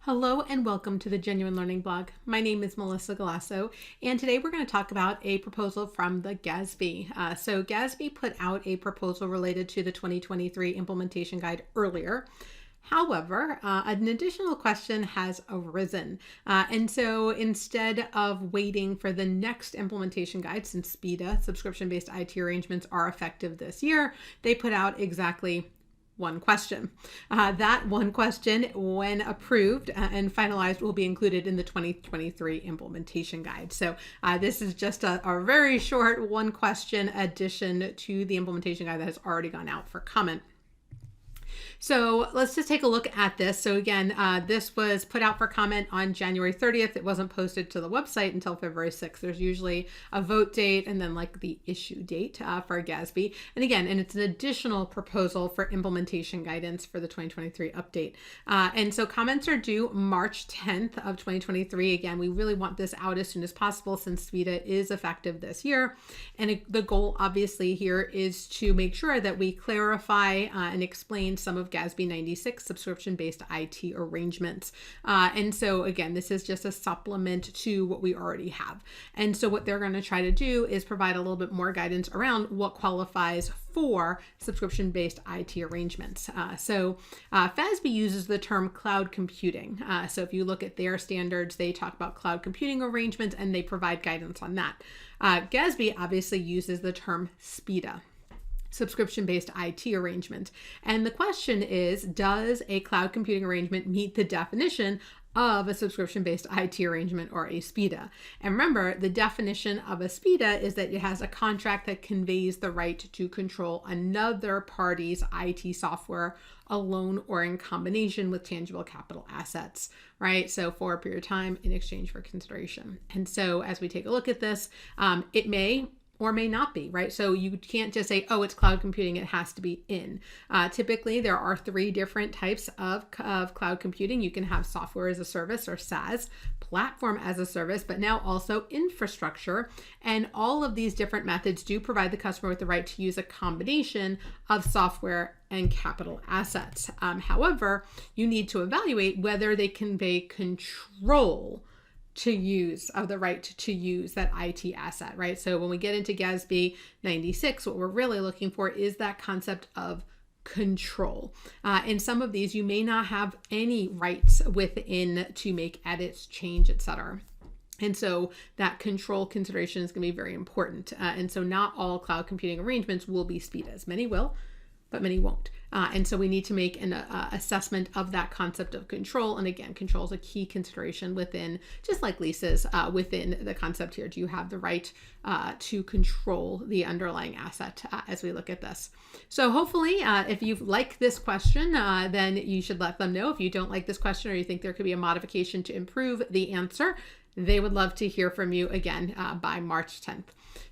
Hello and welcome to the Genuine Learning Blog. My name is Melissa Galasso, and today we're going to talk about a proposal from the GASB. So GASB put out a proposal related to the 2023 implementation guide earlier. However, an additional question has arisen. And so instead of waiting for the next implementation guide, since SBITA, subscription-based IT arrangements, are effective this year, they put out exactly one question. That one question, when approved and finalized, will be included in the 2023 implementation guide. So this is just a very short one question addition to the implementation guide that has already gone out for comment. So let's just take a look at this. So again, this was put out for comment on January 30th. It wasn't posted to the website until February 6th. There's usually a vote date and then like the issue date for GASB. And again, it's an additional proposal for implementation guidance for the 2023 update. And so comments are due March 10th of 2023. Again, we really want this out as soon as possible since SBITA is effective this year. And the goal obviously here is to make sure that we clarify and explain some of GASB 96 subscription-based IT arrangements. And so again, this is just a supplement to what we already have. And so what they're going to try to do is provide a little bit more guidance around what qualifies for subscription-based IT arrangements. So FASB uses the term cloud computing. So if you look at their standards, they talk about cloud computing arrangements and they provide guidance on that. GASB obviously uses the term SBITA, subscription-based IT arrangement. And the question is, does a cloud computing arrangement meet the definition of a subscription-based IT arrangement or a SBITA? And remember, the definition of a SBITA is that it has a contract that conveys the right to control another party's IT software alone or in combination with tangible capital assets, right? So for a period of time in exchange for consideration. And so as we take a look at this, it may or may not be, right? So you can't just say, oh, it's cloud computing, it has to be in. Typically, there are three different types of cloud computing. You can have software as a service or SaaS, platform as a service, but now also infrastructure. And all of these different methods do provide the customer with the right to use a combination of software and capital assets. However, you need to evaluate whether they convey control to use of the right to use that IT asset, right? So when we get into GASB 96, what we're really looking for is that concept of control. In some of these, you may not have any rights within to make edits, change, etc. And so that control consideration is going to be very important. And so not all cloud computing arrangements will be SBITAs. Many will, but many won't. And so we need to make an assessment of that concept of control. And again, control is a key consideration within, just like leases, within the concept here. Do you have the right to control the underlying asset as we look at this? So hopefully, if you like this question, then you should let them know. If you don't like this question or you think there could be a modification to improve the answer, they would love to hear from you again by March 10th.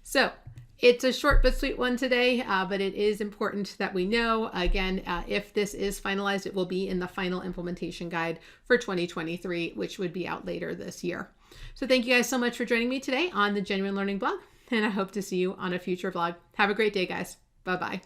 So it's a short but sweet one today, but it is important that we know, again, if this is finalized, it will be in the final implementation guide for 2023, which would be out later this year. So thank you guys so much for joining me today on the Genuine Learning Blog, and I hope to see you on a future vlog. Have a great day, guys. Bye-bye.